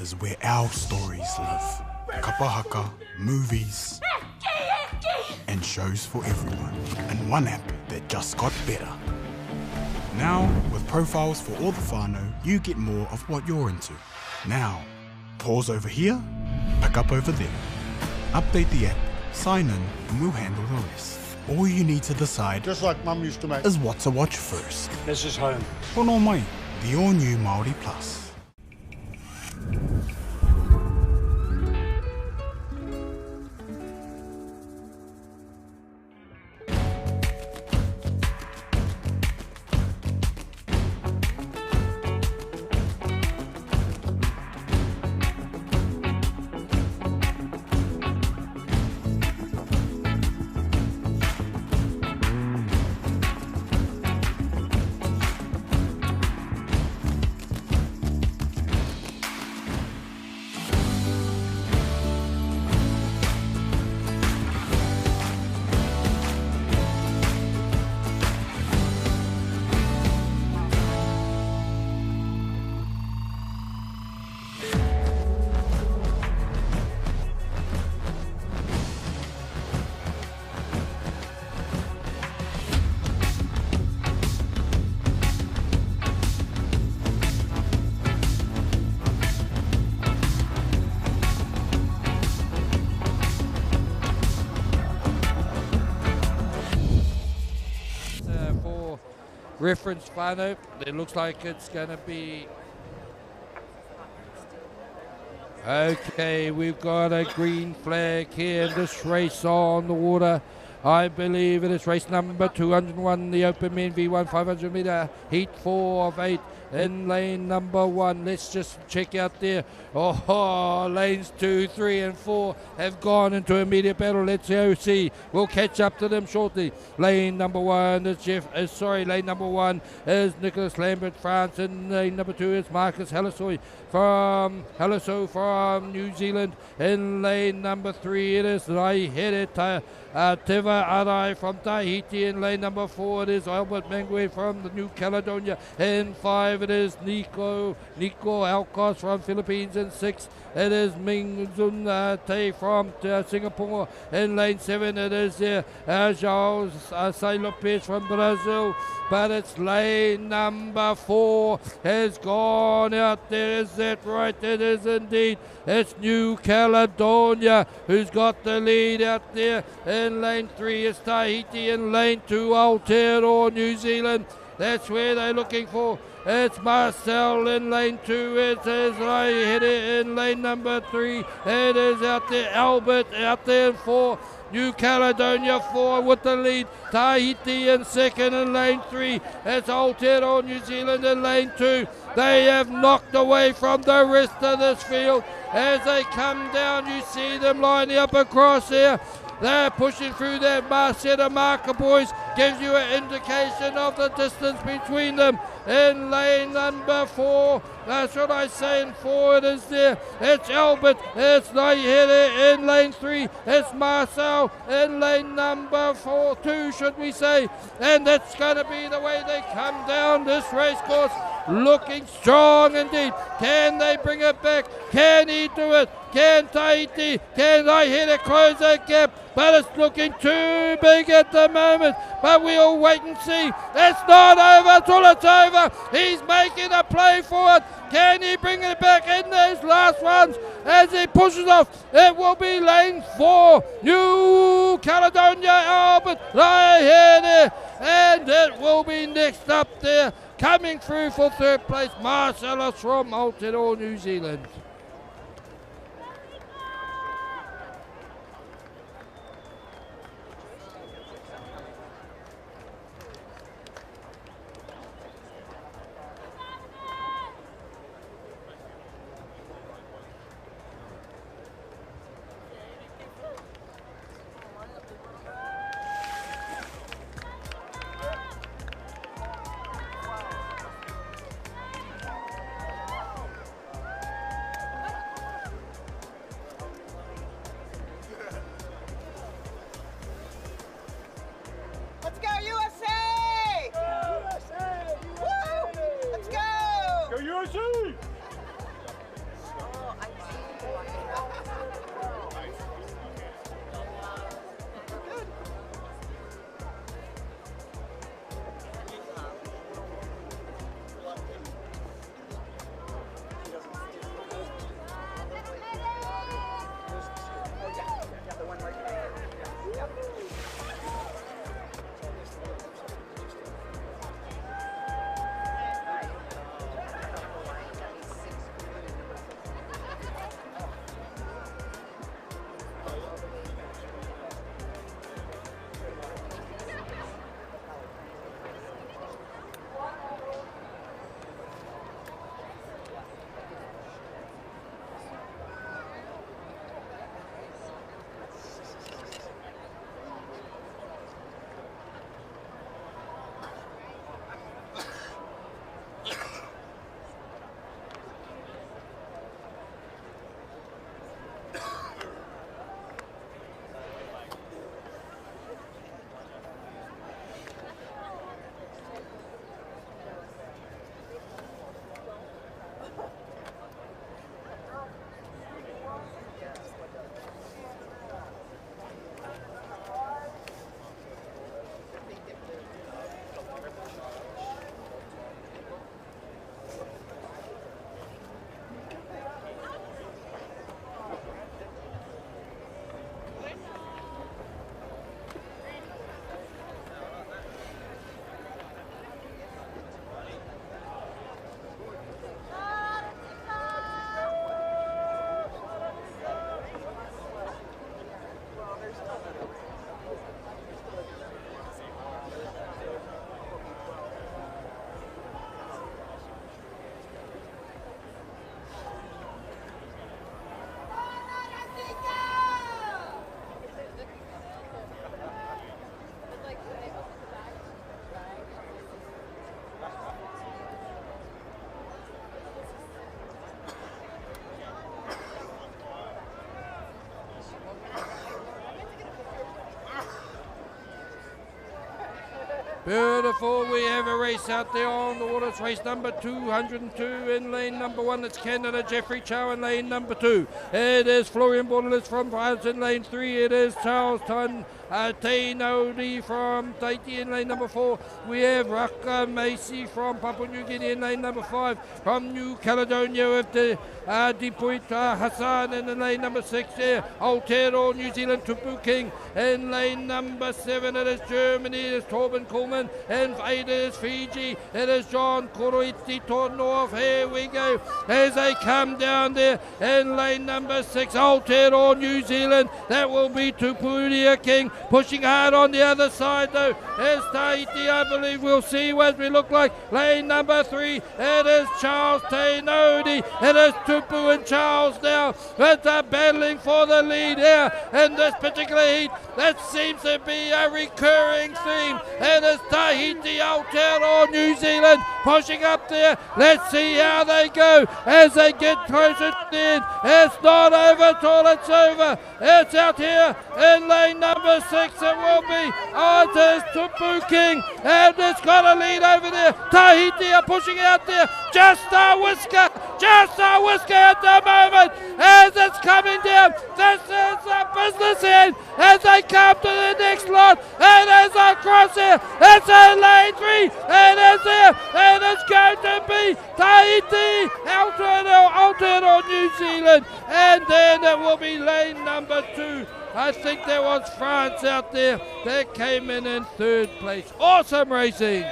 is where our stories live. Kapahaka, movies, and shows for everyone. And one app that just got better. Now, with profiles for all the whānau, you get more of what you're into. Now, pause over here, pick up over there. Update the app, sign in, and we'll handle the rest. All you need to decide, just like Mum used to make, is what to watch first. This is home. Pono mai, the all-new MāORI Plus. Reference whānau, it looks like it's going to be... Okay, we've got a green flag here in this race on the water. I believe it is race number 201, the Open Men V1 500 metre, heat 4 of 8 in lane number 1. Let's just check out there. Oh, lanes 2, 3 and 4 have gone into immediate battle. Let's go see. We'll catch up to them shortly. Lane number 1 is lane number 1 is Nicholas Lambert, France, and lane number 2 is Marcus Halasoy from New Zealand. In lane number 3 it is Raihere Teva Arai from Tahiti. In lane number 4 it is Albert Mangue from the New Caledonia. In 5 it is Nico Alcos from Philippines. In 6 it is Ming Zun Te from Singapore. In lane 7 it is João Sai Lopes from Brazil. But it's lane number 4 has gone out there. Is that right? It is indeed. It's New Caledonia who's got the lead out there. In lane 3 is Tahiti. In lane 2 Aotearoa, New Zealand. That's where they're looking for. It's Marcel in lane 2. It is Raihiri in lane number 3. It is out there. Albert out there in 4. New Caledonia 4 with the lead. Tahiti in second in lane 3. It's Aotearoa, New Zealand in lane 2. They have knocked away from the rest of this field. As they come down, you see them lining up across here. They're pushing through that Marcetta marker, boys. Gives you an indication of the distance between them. In lane number 4, that's what I say, in 4 it is there. It's Albert, it's Naihere in lane 3. It's Marcel in lane number 2, should we say. And that's going to be the way they come down this race course. Looking strong indeed. Can they bring it back? Can he do it? Can Tahiti? Can Naihere close that gap? But it's looking too big at the moment. But we'll wait and see. It's not over till it's over. He's making a play for it. Can he bring it back in these last ones as he pushes off? It will be lane 4. New Caledonia, Albert Raihere. And it will be next up there. Coming through for third place, Marcellus from Aotearoa, New Zealand. Beautiful. We have a race out there on the water. It's race number 202 in lane number 1. It's Canada Jeffrey Chow in lane number 2. It is Florian Borderless from France in lane 3. It is Charles Tan Tainodi from Tahiti in lane number 4. We have Waka Macy from Papua New Guinea in lane number 5. From New Caledonia with the Dipuit Hassan in lane number 6 there. Aotearoa New Zealand Tupu King in lane number 7. It is Germany. It is Torben Kuhlmann. And 8 is Fiji. It is John Koroiti Tornorf. Here we go as they come down there in lane number 6. Aotearoa New Zealand. That will be Tupuria King. Pushing hard on the other side though. As Tahiti, I believe we'll see what we look like. Lane number 3. It is Charles Tainodi. It is Tupu and Charles now. But they're battling for the lead here in this particular heat. That seems to be a recurring theme. It is Tahiti, Aotearoa, New Zealand pushing up there. Let's see how they go as they get closer to the end. It's not over till it's over. It's out here in lane number 6. It will be. Oh, it is Tupu King. And it's got a lead over there. Tahiti are pushing out there. Just a whisker at the moment as it's coming down. This is a business end as they come to the next lot. And as I cross here, it's in lane 3. And it's there. And it's going to be Tahiti, Aotearoa, New Zealand. And then it will be lane number 2. I think there was France out there that came in 3rd place. Awesome racing.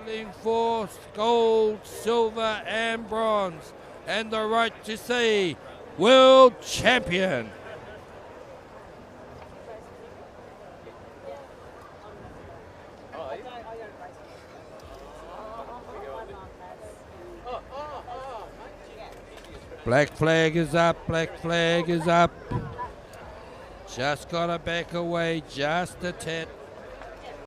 battling for gold, silver and bronze, and the right to say world champion. Black flag is up, black flag is up. Just got to back away just a tad.